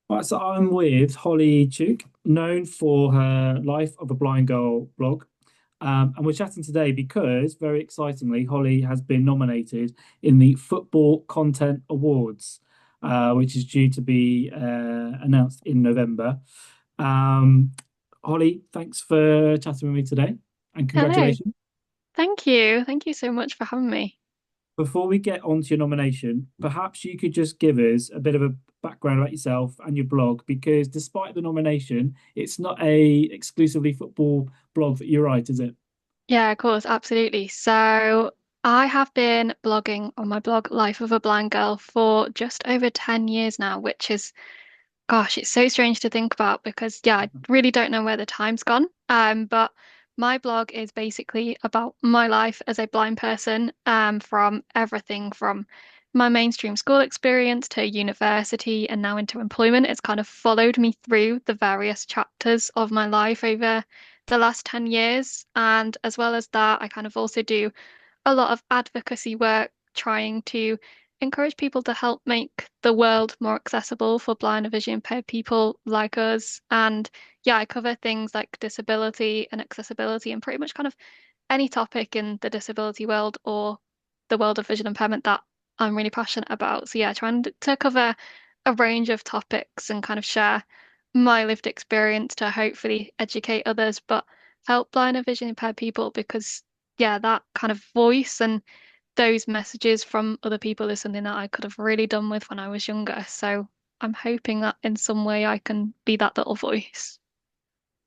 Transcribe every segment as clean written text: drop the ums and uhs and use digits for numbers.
Right, so I'm with Holly Tuke, known for her Life of a Blind Girl blog. And we're chatting today because, very excitingly, Holly has been nominated in the Football Content Awards, which is due to be announced in November. Um, Holly, thanks for chatting with me today, and Hello. congratulations. Thank you. Thank you so much for having me. Before we get on to your nomination, perhaps you could just give us a bit of a background about yourself and your blog, because despite the nomination, it's not a exclusively football blog that you write, is it? Yeah, of course, absolutely. So I have been blogging on my blog Life of a Blind Girl for just over 10 years now, which is, gosh, it's so strange to think about because yeah, I really don't know where the time's gone. But my blog is basically about my life as a blind person, from everything from my mainstream school experience to university and now into employment. It's kind of followed me through the various chapters of my life over the last 10 years. And as well as that, I kind of also do a lot of advocacy work trying to encourage people to help make the world more accessible for blind or visually impaired people like us. And yeah, I cover things like disability and accessibility and pretty much kind of any topic in the disability world or the world of visual impairment that I'm really passionate about. So yeah, trying to cover a range of topics and kind of share my lived experience to hopefully educate others, but help blind and visually impaired people because yeah, that kind of voice and those messages from other people is something that I could have really done with when I was younger. So I'm hoping that in some way I can be that little voice.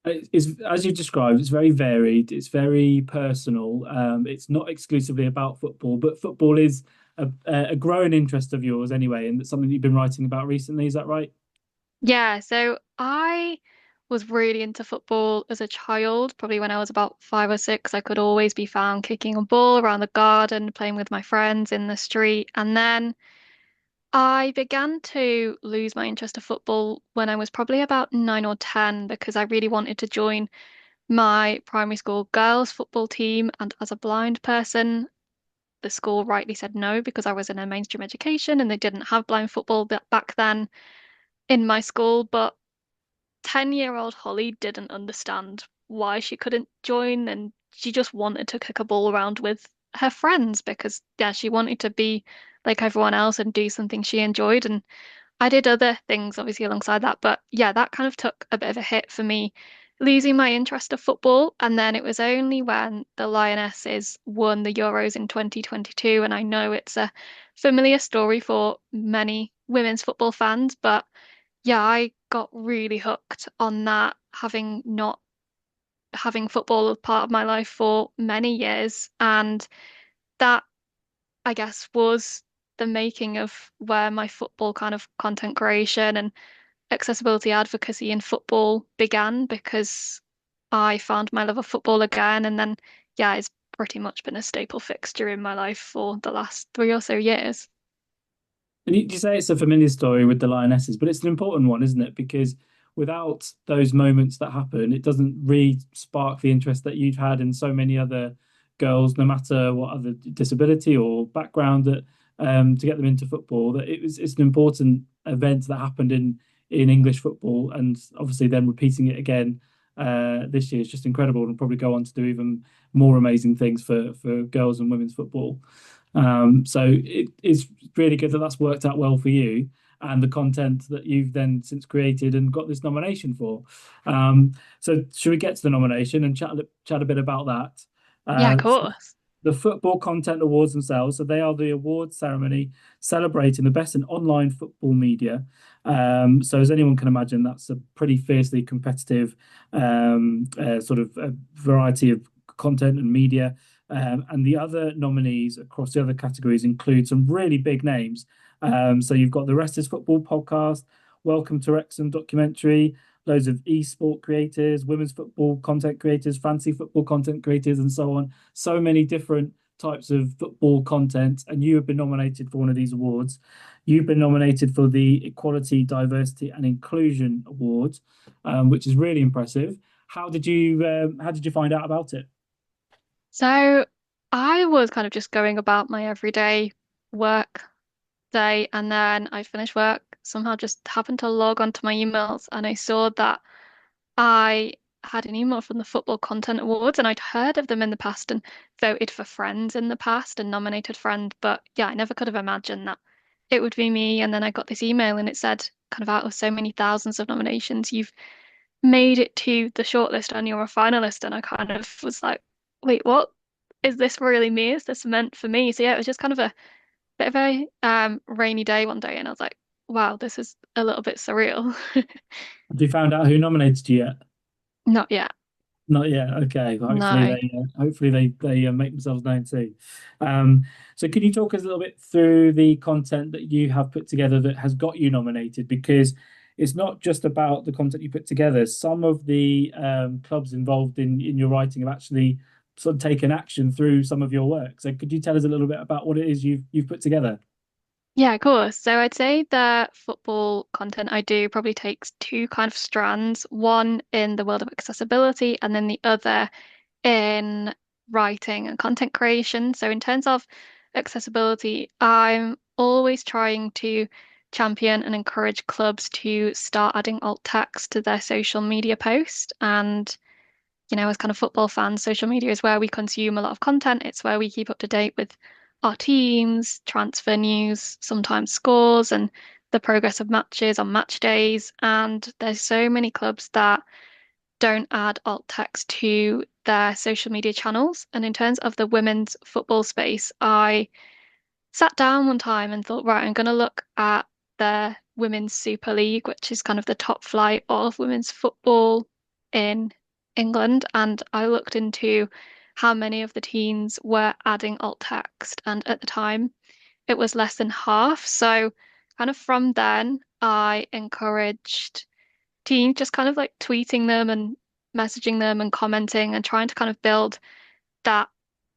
It's, as you described, it's very varied, it's very personal. It's not exclusively about football, but football is a growing interest of yours anyway, and it's something that you've been writing about recently. Is that right? Yeah, so I was really into football as a child, probably when I was about 5 or 6. I could always be found kicking a ball around the garden, playing with my friends in the street. And then I began to lose my interest to football when I was probably about 9 or 10 because I really wanted to join my primary school girls' football team. And as a blind person, the school rightly said no because I was in a mainstream education and they didn't have blind football back then in my school. But 10-year-old Holly didn't understand why she couldn't join, and she just wanted to kick a ball around with her friends because, yeah, she wanted to be like everyone else and do something she enjoyed. And I did other things obviously alongside that, but yeah, that kind of took a bit of a hit for me, losing my interest of football. And then it was only when the Lionesses won the Euros in 2022, and I know it's a familiar story for many women's football fans, but yeah, I got really hooked on that, having not having football as part of my life for many years. And that, I guess, was the making of where my football kind of content creation and accessibility advocacy in football began because I found my love of football again. And then, yeah, it's pretty much been a staple fixture in my life for the last 3 or so years. And you say it's a familiar story with the Lionesses, but it's an important one, isn't it? Because without those moments that happen, it doesn't really spark the interest that you've had in so many other girls, no matter what other disability or background, that to get them into football. That it's an important event that happened in English football, and obviously then repeating it again this year is just incredible, and probably go on to do even more amazing things for girls and women's football. So it's really good that that's worked out well for you and the content that you've then since created and got this nomination for. So should we get to the nomination and chat a bit about that? Yeah, of So course. the Football Content Awards themselves, so they are the awards ceremony celebrating the best in online football media. So as anyone can imagine, that's a pretty fiercely competitive sort of variety of content and media. And the other nominees across the other categories include some really big names. So you've got the Rest is Football podcast, Welcome to Wrexham documentary, loads of esport creators, women's football content creators, fancy football content creators, and so on. So many different types of football content, and you have been nominated for one of these awards. You've been nominated for the Equality, Diversity, and Inclusion Award, which is really impressive. How did you find out about it? So I was kind of just going about my everyday work day, and then I finished work, somehow just happened to log onto my emails, and I saw that I had an email from the Football Content Awards, and I'd heard of them in the past and voted for friends in the past and nominated friend. But yeah, I never could have imagined that it would be me. And then I got this email and it said, kind of out of so many thousands of nominations, you've made it to the shortlist and you're a finalist. And I kind of was like, wait, what? Is this really me? Is this meant for me? So yeah, it was just kind of a bit of a rainy day one day, and I was like, wow, this is a little bit surreal. Have you found out who nominated you yet? Not yet. Not yet. Okay. Well, No. hopefully they make themselves known too. Um, so can you talk us a little bit through the content that you have put together that has got you nominated? Because it's not just about the content you put together. Some of the clubs involved in your writing have actually sort of taken action through some of your work. So could you tell us a little bit about what it is you've put together? Yeah, of course. So I'd say the football content I do probably takes two kind of strands, one in the world of accessibility and then the other in writing and content creation. So in terms of accessibility, I'm always trying to champion and encourage clubs to start adding alt text to their social media post. And as kind of football fans, social media is where we consume a lot of content. It's where we keep up to date with our teams, transfer news, sometimes scores, and the progress of matches on match days. And there's so many clubs that don't add alt text to their social media channels. And in terms of the women's football space, I sat down one time and thought, right, I'm going to look at the Women's Super League, which is kind of the top flight of women's football in England. And I looked into how many of the teams were adding alt text. And at the time, it was less than half. So, kind of from then, I encouraged teams just kind of like tweeting them and messaging them and commenting and trying to kind of build that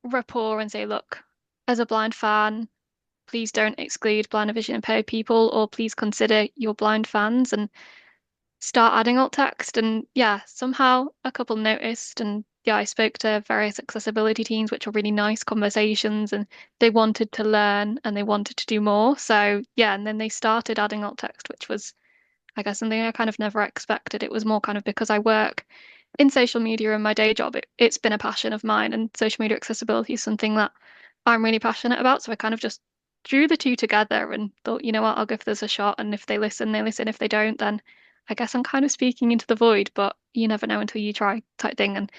rapport and say, look, as a blind fan, please don't exclude blind and vision impaired people, or please consider your blind fans and start adding alt text. And yeah, somehow a couple noticed. And yeah, I spoke to various accessibility teams, which were really nice conversations, and they wanted to learn and they wanted to do more. So yeah, and then they started adding alt text, which was, I guess, something I kind of never expected. It was more kind of because I work in social media in my day job. It's been a passion of mine, and social media accessibility is something that I'm really passionate about. So I kind of just drew the two together and thought, you know what, I'll give this a shot. And if they listen, they listen. If they don't, then I guess I'm kind of speaking into the void, but you never know until you try type thing. And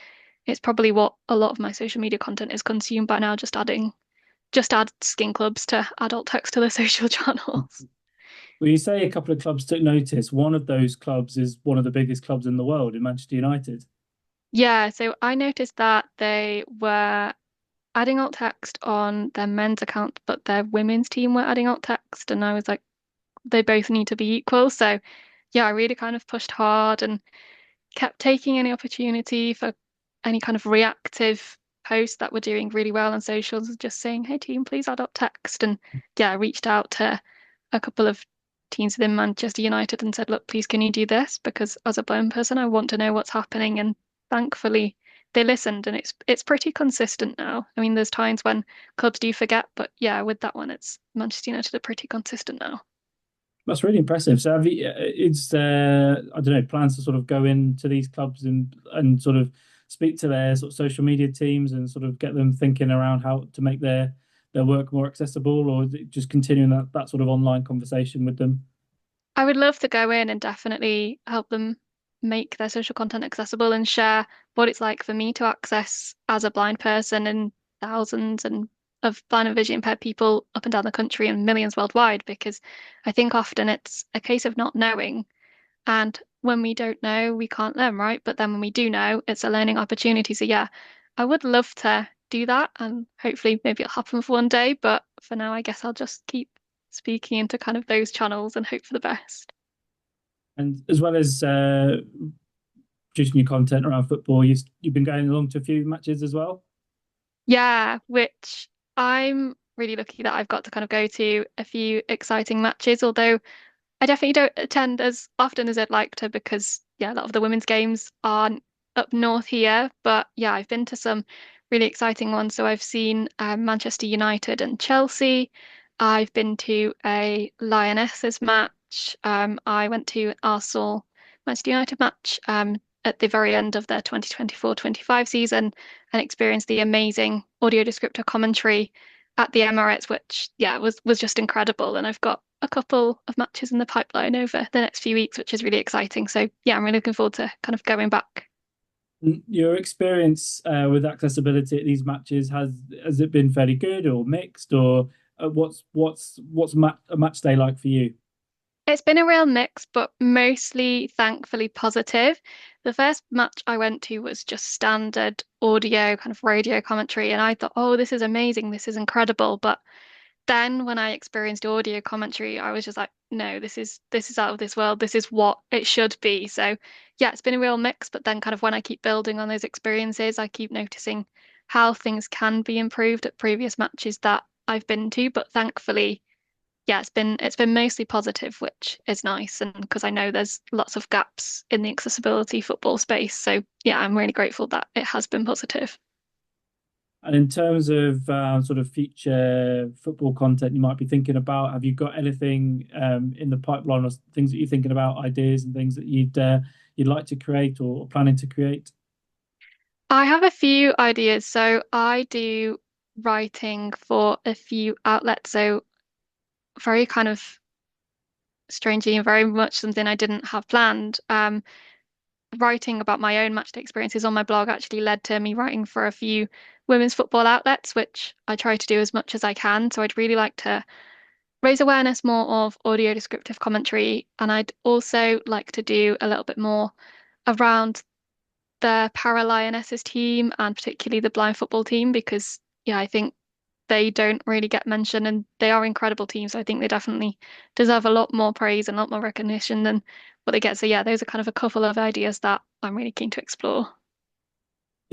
it's probably what a lot of my social media content is consumed by now, just add skin clubs to adult text to the social channels. Well, you say a couple of clubs took notice. One of those clubs is one of the biggest clubs in the world in Manchester United. Yeah, so I noticed that they were adding alt text on their men's account, but their women's team were adding alt text, and I was like, they both need to be equal. So yeah, I really kind of pushed hard and kept taking any opportunity for any kind of reactive posts that were doing really well on socials, just saying, hey team, please add alt text. And yeah, I reached out to a couple of teams within Manchester United and said, look, please can you do this? Because as a blind person, I want to know what's happening. And thankfully they listened and it's pretty consistent now. I mean, there's times when clubs do forget, but yeah, with that one, it's Manchester United are pretty consistent now. That's really impressive. So have you, it's I don't know, plans to sort of go into these clubs and sort of speak to their sort of social media teams and sort of get them thinking around how to make their work more accessible, or is it just continuing that sort of online conversation with them? I would love to go in and definitely help them make their social content accessible and share what it's like for me to access as a blind person and thousands and of blind and visually impaired people up and down the country and millions worldwide, because I think often it's a case of not knowing. And when we don't know, we can't learn, right? But then when we do know, it's a learning opportunity. So yeah, I would love to do that and hopefully maybe it'll happen for one day. But for now, I guess I'll just keep speaking into kind of those channels and hope for the best. And as well as producing your content around football, you've been going along to a few matches as well. Yeah, which I'm really lucky that I've got to kind of go to a few exciting matches, although I definitely don't attend as often as I'd like to because, yeah, a lot of the women's games aren't up north here. But yeah, I've been to some really exciting ones. So I've seen Manchester United and Chelsea. I've been to a Lionesses match. I went to an Arsenal Manchester United match at the very end of their 2024-25 season and experienced the amazing audio descriptor commentary at the Emirates, which yeah was just incredible. And I've got a couple of matches in the pipeline over the next few weeks, which is really exciting. So yeah, I'm really looking forward to kind of going back. Your experience with accessibility at these matches has it been fairly good or mixed, or what's a match day like for you? It's been a real mix, but mostly thankfully positive. The first match I went to was just standard audio, kind of radio commentary, and I thought, oh, this is amazing, this is incredible. But then when I experienced audio commentary, I was just like, no, this is out of this world. This is what it should be. So yeah, it's been a real mix, but then kind of when I keep building on those experiences, I keep noticing how things can be improved at previous matches that I've been to. But thankfully, yeah, it's been mostly positive, which is nice, and because I know there's lots of gaps in the accessibility football space. So yeah, I'm really grateful that it has been positive. And in terms of sort of future football content you might be thinking about, have you got anything in the pipeline or things that you're thinking about, ideas and things that you'd like to create or planning to create? I have a few ideas. So I do writing for a few outlets. So very kind of strangely and very much something I didn't have planned. Writing about my own matchday experiences on my blog actually led to me writing for a few women's football outlets, which I try to do as much as I can. So I'd really like to raise awareness more of audio descriptive commentary, and I'd also like to do a little bit more around the Para Lionesses team and particularly the blind football team because yeah, I think they don't really get mentioned and they are incredible teams. So I think they definitely deserve a lot more praise and a lot more recognition than what they get. So yeah, those are kind of a couple of ideas that I'm really keen to explore.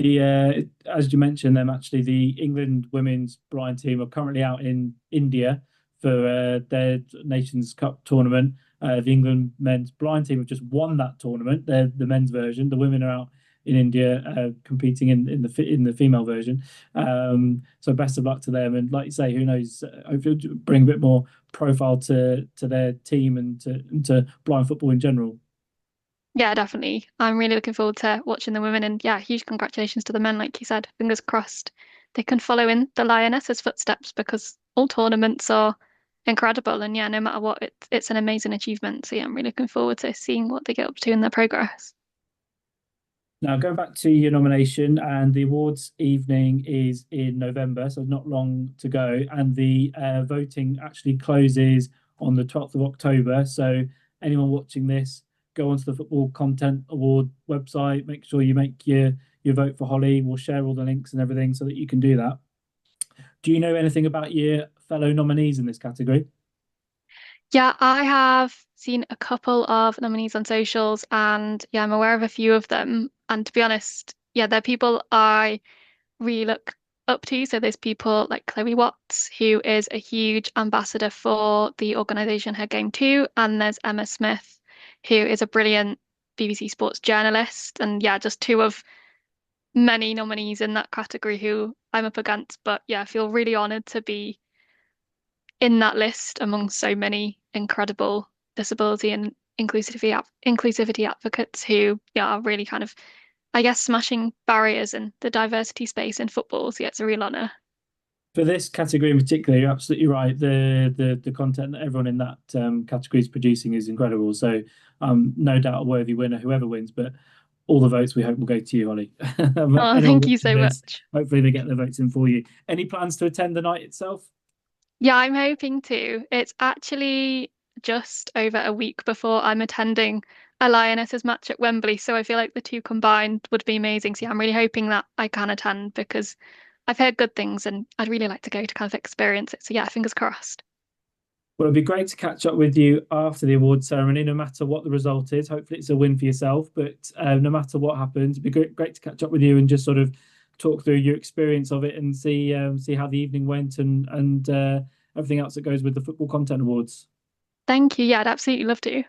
As you mentioned, them actually the England women's blind team are currently out in India for their Nations Cup tournament. The England men's blind team have just won that tournament. They're the men's version. The women are out in India competing in the female version. So best of luck to them. And like you say, who knows? Hopefully, it'll bring a bit more profile to their team and to blind football in general. Yeah, definitely. I'm really looking forward to watching the women and yeah, huge congratulations to the men, like you said. Fingers crossed they can follow in the Lionesses' footsteps because all tournaments are incredible and yeah, no matter what, it's an amazing achievement. So yeah, I'm really looking forward to seeing what they get up to in their progress. Now, going back to your nomination, and the awards evening is in November, so not long to go. And the voting actually closes on the 12th of October. So, anyone watching this, go onto the Football Content Award website, make sure you make your vote for Holly. We'll share all the links and everything so that you can do that. Do you know anything about your fellow nominees in this category? Yeah, I have seen a couple of nominees on socials and yeah, I'm aware of a few of them. And to be honest, yeah, they're people I really look up to. So there's people like Chloe Watts, who is a huge ambassador for the organization Her Game Too, and there's Emma Smith, who is a brilliant BBC Sports journalist. And yeah, just two of many nominees in that category who I'm up against. But yeah, I feel really honored to be in that list among so many incredible disability and inclusivity advocates who yeah, are really kind of, I guess, smashing barriers in the diversity space in football. So yeah, it's a real honor. For this category in particular, you're absolutely right. The content that everyone in that category is producing is incredible. So no doubt a worthy winner, whoever wins. But all the votes we hope will go to you, Holly. Oh, Anyone thank you watching so this, much. hopefully they get their votes in for you. Any plans to attend the night itself? Yeah, I'm hoping to. It's actually just over a week before I'm attending a Lionesses match at Wembley, so I feel like the two combined would be amazing. So yeah, I'm really hoping that I can attend because I've heard good things and I'd really like to go to kind of experience it. So yeah, fingers crossed. Well, it'd be great to catch up with you after the award ceremony, no matter what the result is. Hopefully, it's a win for yourself, but no matter what happens, it'd be great to catch up with you and just sort of talk through your experience of it and see how the evening went and everything else that goes with the Football Content Awards. Thank you. Yeah, I'd absolutely love to.